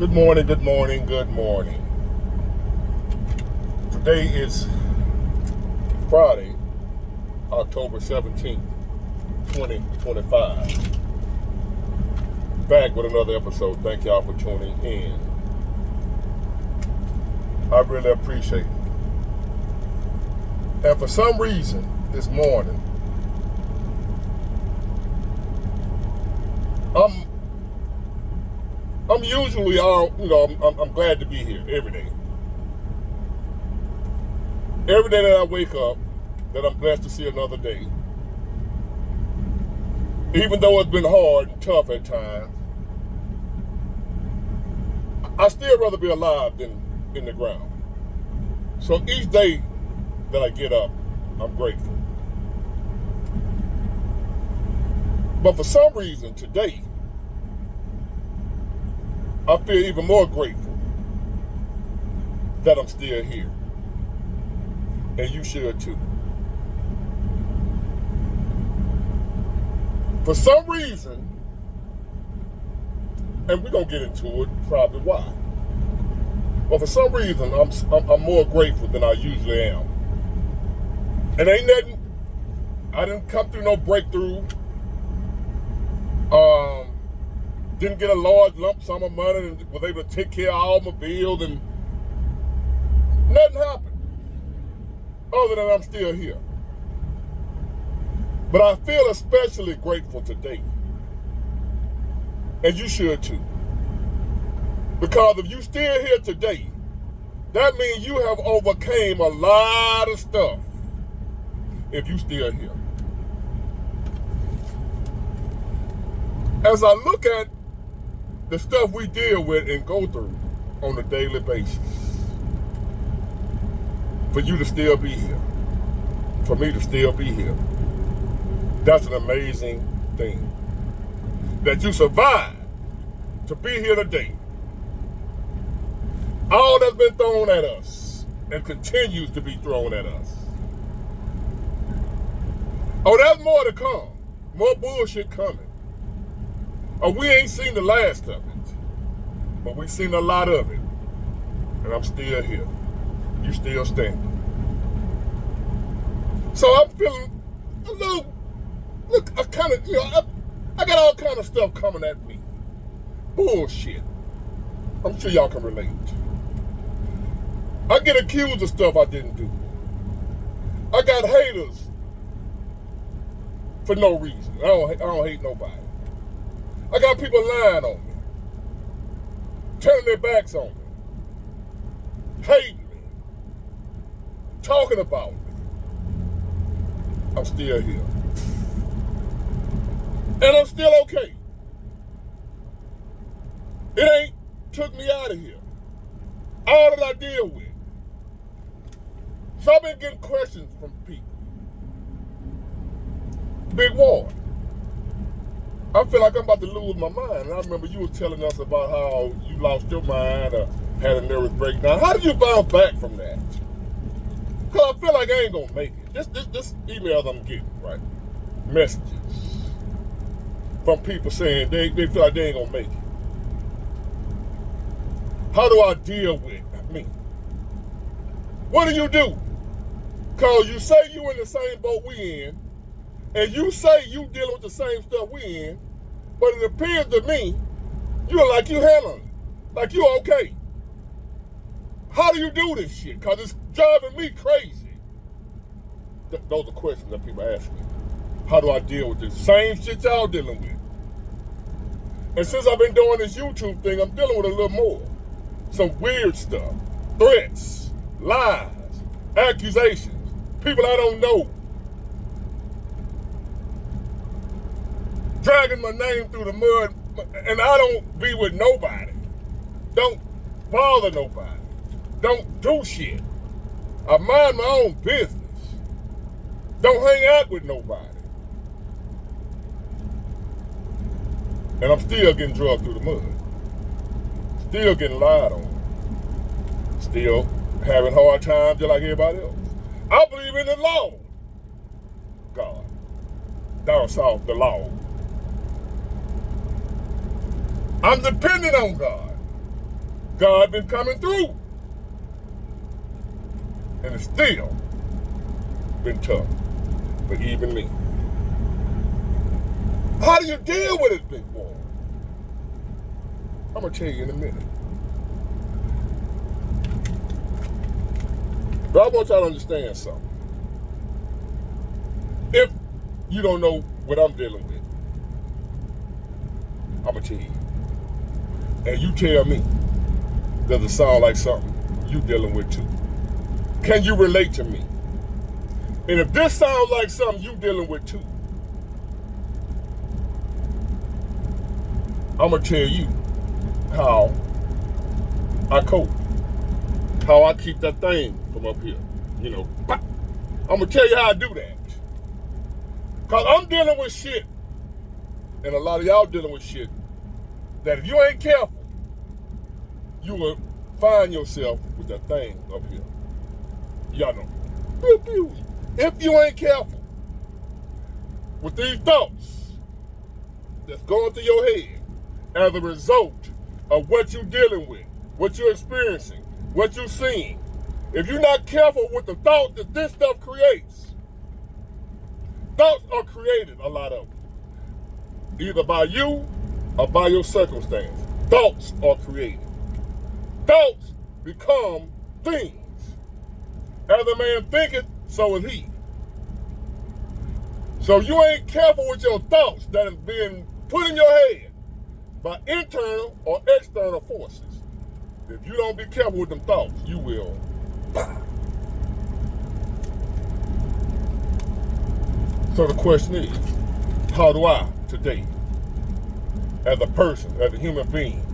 Good morning, good morning, good morning. Today is Friday, October 17th, 2025. Back with another episode. Thank y'all for tuning in. I really appreciate it. And for some reason, this morning, I'm usually I'm glad to be here every day. Every day that I wake up, that I'm blessed to see another day. Even though it's been hard and tough at times, I still rather be alive than in the ground. So each day that I get up, I'm grateful. But for some reason today, I feel even more grateful that I'm still here. And you should too. For some reason, and we're going to get into it, probably why. But for some reason, I'm more grateful than I usually am. And ain't nothing, I didn't come through no breakthrough. Didn't get a large lump sum of money and was able to take care of all my bills, and nothing happened other than I'm still here. But I feel especially grateful today. And you should too. Because if you still here today, that means you have overcame a lot of stuff if you still here. As I look at the stuff we deal with and go through on a daily basis, for you to still be here, for me to still be here, that's an amazing thing. That you survived to be here today. All that's been thrown at us and continues to be thrown at us. Oh, there's more to come. More bullshit coming. Oh, we ain't seen the last of it, but we've seen a lot of it. And I'm still here. You still standing. So I'm feeling a little, look, I kind of, I got all kind of stuff coming at me. Bullshit. I'm sure y'all can relate. I get accused of stuff I didn't do. I got haters for no reason. I don't hate nobody. I got people lying on me, turning their backs on me, hating me, talking about me. I'm still here. And I'm still okay. It ain't took me out of here. All that I deal with. So I've been getting questions from people. Big War, I feel like I'm about to lose my mind. And I remember you were telling us about how you lost your mind or had a nervous breakdown. How did you bounce back from that? Because I feel like I ain't going to make it. This emails I'm getting, right? Messages from people saying they feel like they ain't going to make it. How do I deal with me? What do you do? Because you say you in the same boat we in, and you say you dealing with the same stuff we in, but it appears to me you're like you handling it, like you okay. How do you do this shit? Because it's driving me crazy. Those are questions that people ask me. How do I deal with this same shit y'all dealing with? And since I've been doing this YouTube thing, I'm dealing with a little more. Some weird stuff. Threats, lies, accusations, people I don't know. Dragging my name through the mud, and I don't be with nobody. Don't bother nobody. Don't do shit. I mind my own business. Don't hang out with nobody. And I'm still getting drugged through the mud. Still getting lied on. Still having hard times just like everybody else. I believe in the law. God. Down south, the law. I'm dependent on God. God been coming through. And it's still been tough for even me. How do you deal with it, big boy? I'm going to tell you in a minute. But I want y'all to understand something. If you don't know what I'm dealing with, I'm going to tell you. And you tell me, does it sound like something you dealing with too? Can you relate to me? And if this sounds like something you dealing with too, I'm going to tell you how I cope. How I keep that thing from up here. You know, I'm going to tell you how I do that. Because I'm dealing with shit, and a lot of y'all dealing with shit, that if you ain't careful, you will find yourself with that thing up here. Y'all know. Pew, pew. If you ain't careful with these thoughts that's going through your head as a result of what you're dealing with, what you're experiencing, what you're seeing, if you're not careful with the thought that this stuff creates, thoughts are created, a lot of them, either by you or by your circumstance. Thoughts are created. Thoughts become things. As a man thinketh, so is he. So you ain't careful with your thoughts that is being put in your head by internal or external forces. If you don't be careful with them thoughts, you will die. So the question is, how do I today, as a person, as a human being,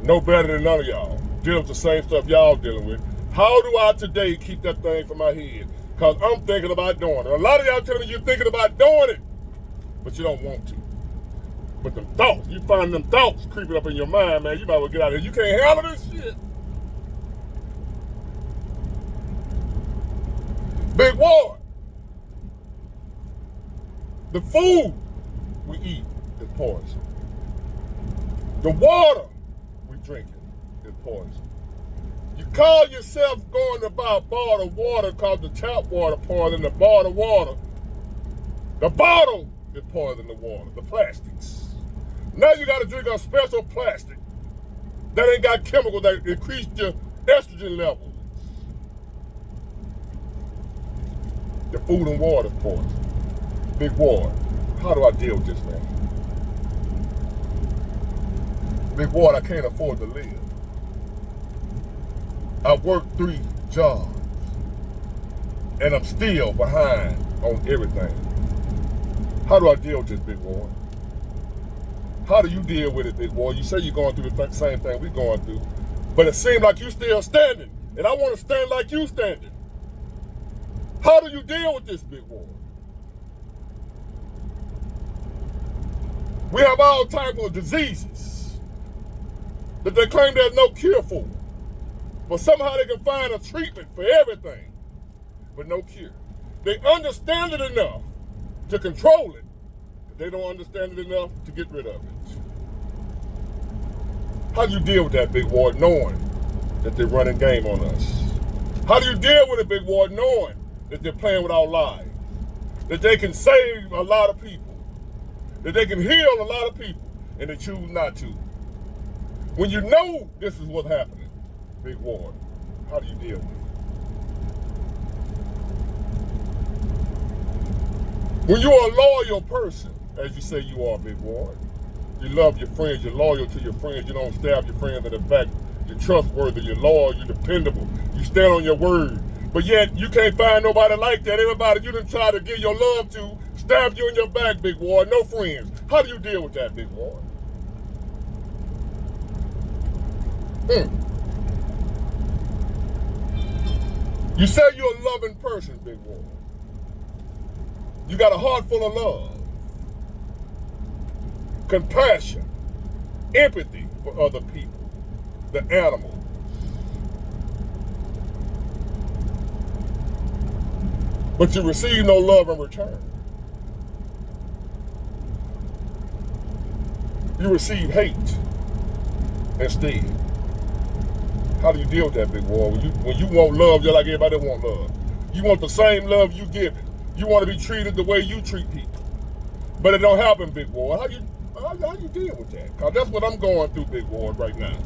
no better than none of y'all, deal with the same stuff y'all dealing with, how do I today keep that thing from my head? Because I'm thinking about doing it. A lot of y'all telling me you're thinking about doing it, but you don't want to. But them thoughts, you find them thoughts creeping up in your mind, man, you might as well get out of here. You can't handle this shit. Big Ward. The food we eat is poison. The water we drink is poison. You call yourself going to buy a bottle of water called the tap water poison, the bottle of water. The bottle is poison, the water, the plastics. Now you got to drink a special plastic that ain't got chemicals that increase your estrogen levels. The food and water is poison. Big Ward, how do I deal with this, man? Big Ward, I can't afford to live. I worked 3 jobs, and I'm still behind on everything. How do I deal with this, Big Ward? How do you deal with it, Big Ward? You say you're going through the same thing we're going through, but it seems like you still standing, and I want to stand like you standing. How do you deal with this, Big Ward? We have all types of diseases that they claim there's no cure for. But somehow they can find a treatment for everything, but no cure. They understand it enough to control it, but they don't understand it enough to get rid of it. How do you deal with that, Big Ward, knowing that they're running game on us? How do you deal with it, Big Ward, knowing that they're playing with our lives? That they can save a lot of people, that they can heal a lot of people, and they choose not to. When you know this is what's happening, Big Ward, how do you deal with it? When you're a loyal person, as you say you are, Big Ward, you love your friends, you're loyal to your friends, you don't stab your friends in the back, you're trustworthy, you're loyal, you're dependable, you stand on your word. But yet, you can't find nobody like that. Everybody you done try to give your love to, stab you in your back, Big Ward, no friends. How do you deal with that, Big Ward? You say you're a loving person, Big Ward. You got a heart full of love, compassion, empathy for other people, the animals. But you receive no love in return. You receive hate instead. How do you deal with that, big boy? When you want love just like everybody want love. You want the same love you give it. You want to be treated the way you treat people. But it don't happen, big boy. How you deal with that? Because that's what I'm going through, big boy, right now.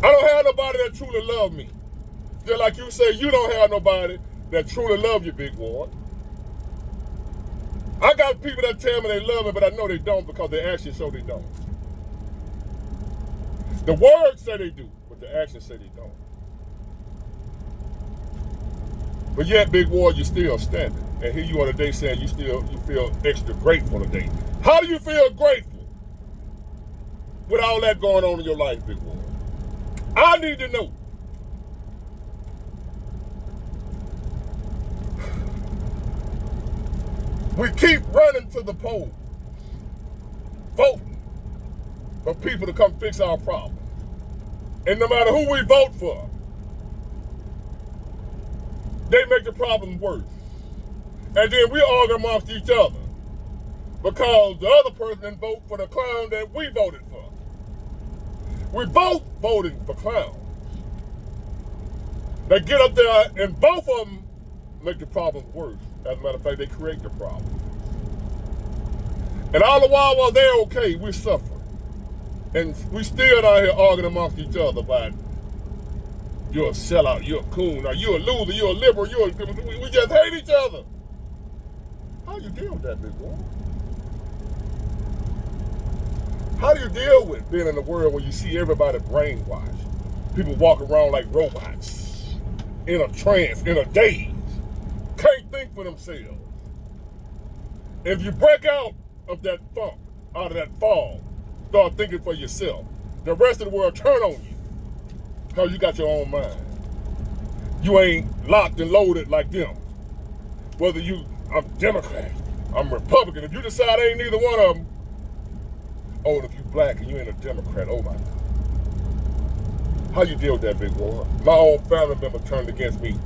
I don't have nobody that truly love me. Just like you say, you don't have nobody that truly love you, big boy. I got people that tell me they love me, but I know they don't because their actions show they don't. The words say they do, but the actions say they don't. But yet, big boy, you're still standing. And here you are today saying you feel extra grateful today. How do you feel grateful with all that going on in your life, big boy? I need to know. We keep running to the polls, voting for people to come fix our problems. And no matter who we vote for, they make the problem worse. And then we argue amongst each other because the other person didn't vote for the clown that we voted for. We both voting for clowns. They get up there and both of them make the problem worse. As a matter of fact, they create the problem. And all the while they're okay, we're suffering. And we still out here arguing amongst each other about you're a sellout, you're a coon, or you're a loser, you're a liberal, we just hate each other. How do you deal with that, big boy? How do you deal with being in a world where you see everybody brainwashed? People walk around like robots, in a trance, in a daze, can't think for themselves. If you break out of that funk, out of that fog, start thinking for yourself, the rest of the world turn on you because you got your own mind. You ain't locked and loaded like them. Whether I'm Democrat, I'm Republican. If you decide I ain't neither one of them, oh, if you black and you ain't a Democrat, oh my God. How you deal with that, big boy? My own family member turned against me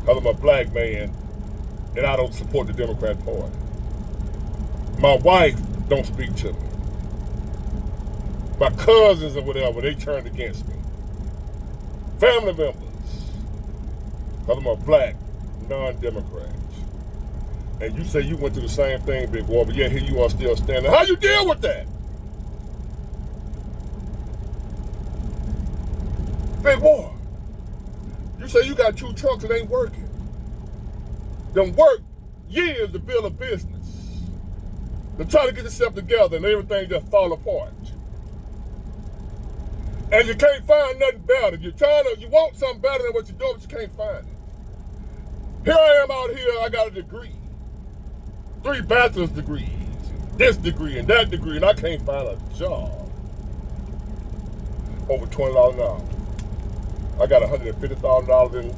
because I'm a black man and I don't support the Democrat Party. My wife don't speak to me. My cousins or whatever, they turned against me. Family members, because I'm a black, non-Democrat. And you say you went through the same thing, big boy, but yet here you are still standing. How you deal with that? Big boy, you say you got 2 trucks that ain't working. Done work years to build a business. To try to get yourself together and everything just fall apart. And you can't find nothing better. You want something better than what you're doing, but you can't find it. Here I am out here, I got a degree. 3 bachelor's degrees, this degree and that degree, and I can't find a job. Over $20 an hour. I got $150,000 in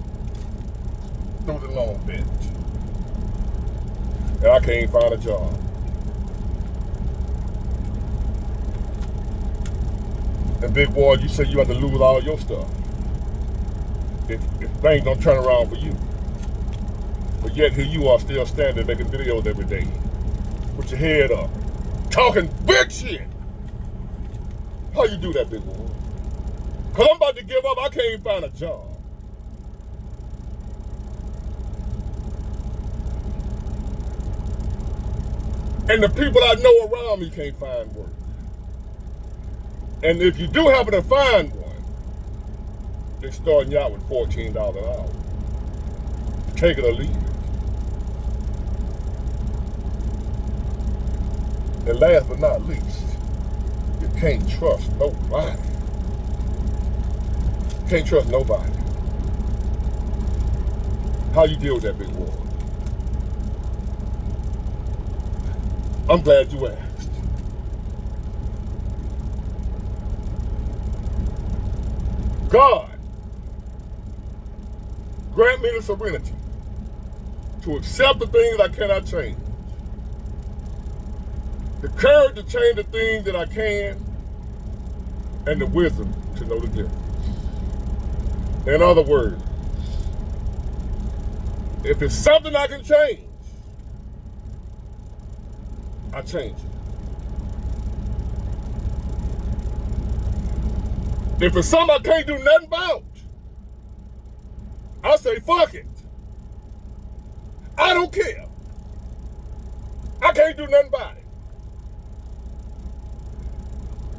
student loan debt. And I can't find a job. And big boy, you say you have to lose all your stuff if things don't turn around for you. But yet here you are still standing making videos every day with your head up, talking big shit. How you do that, big boy? Because I'm about to give up. I can't even find a job. And the people I know around me can't find work. And if you do happen to find one, they're starting you out with $14 an hour. Take it or leave it. And last but not least, you can't trust nobody. Can't trust nobody. How you deal with that, big boy? I'm glad you asked. God, grant me the serenity to accept the things I cannot change, the courage to change the things that I can, and the wisdom to know the difference. In other words, if it's something I can change, I change it. If it's something I can't do nothing about, I say, fuck it. I don't care. I can't do nothing about it.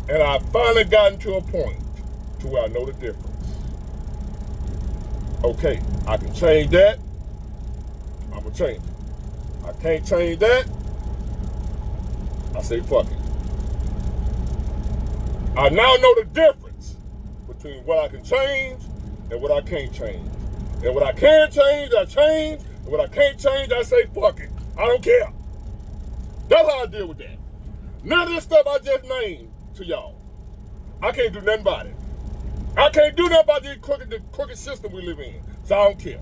And I've finally gotten to a point to where I know the difference. Okay, I can change that. I'm going to change it. I can't change that. I say, fuck it. I now know the difference between what I can change and what I can't change. And what I can change, I change. And what I can't change, I say, fuck it. I don't care. That's how I deal with that. None of this stuff I just named to y'all, I can't do nothing about it. I can't do nothing about the crooked system we live in, so I don't care.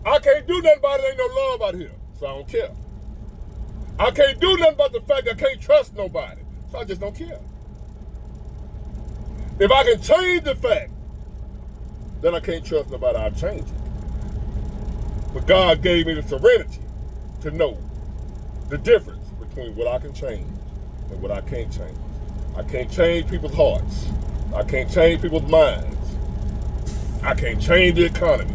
I can't do nothing about it, ain't no love out here, so I don't care. I can't do nothing about the fact I can't trust nobody, so I just don't care. If I can change the fact that I can't trust nobody, I'll change it. But God gave me the serenity to know the difference between what I can change and what I can't change. I can't change people's hearts. I can't change people's minds. I can't change the economy.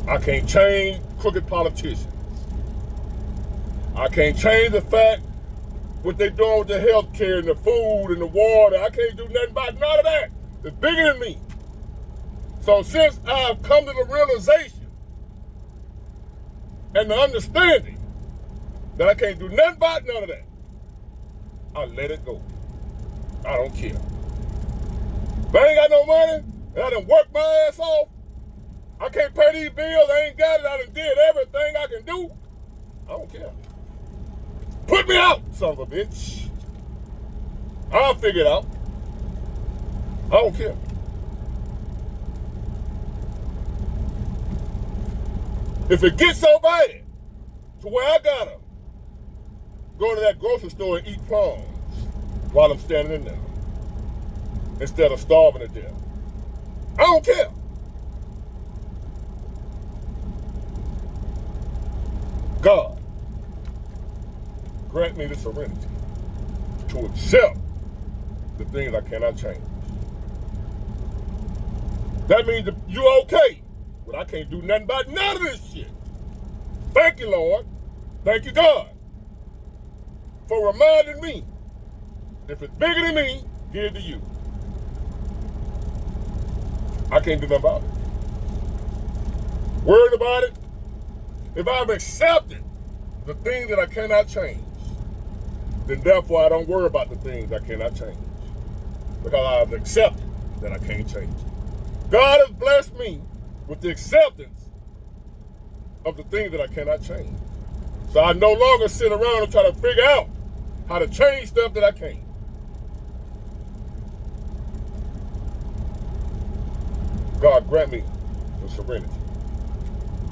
I can't change crooked politicians. I can't change the fact what they're doing with the health care and the food and the water. I can't do nothing about none of that. It's bigger than me. So since I've come to the realization and the understanding that I can't do nothing about none of that, I let it go. I don't care. If I ain't got no money and I done worked my ass off, I can't pay these bills, I ain't got it, I done did everything I can do, I don't care. Put me out, son of a bitch. I'll figure it out. I don't care. If it gets so bad to where I gotta go to that grocery store and eat plums while I'm standing in there instead of starving to death, I don't care. God, grant me the serenity to accept the things I cannot change. That means that you're okay, but I can't do nothing about none of this shit. Thank you, Lord. Thank you, God, for reminding me, if it's bigger than me, give it to you. I can't do nothing about it. Worried about it? If I've accepted the things that I cannot change, then therefore I don't worry about the things I cannot change, because I've accepted that I can't change it. God has blessed me with the acceptance of the things that I cannot change. So I no longer sit around and try to figure out how to change stuff that I can't. God grant me the serenity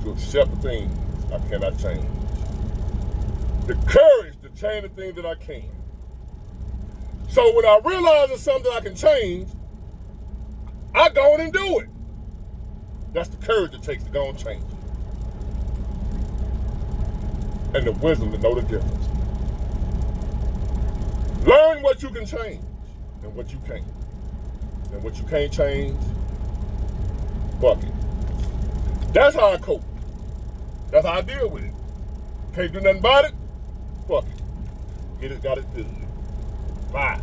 to accept the things I cannot change. The courage to change the things that I can. So when I realize there's something I can change, I go in and do it. That's the courage it takes to go and change it. And the wisdom to know the difference. Learn what you can change and what you can't. And what you can't change, fuck it. That's how I cope. That's how I deal with it. Can't do nothing about it, fuck it. Get it, got it good. Bye.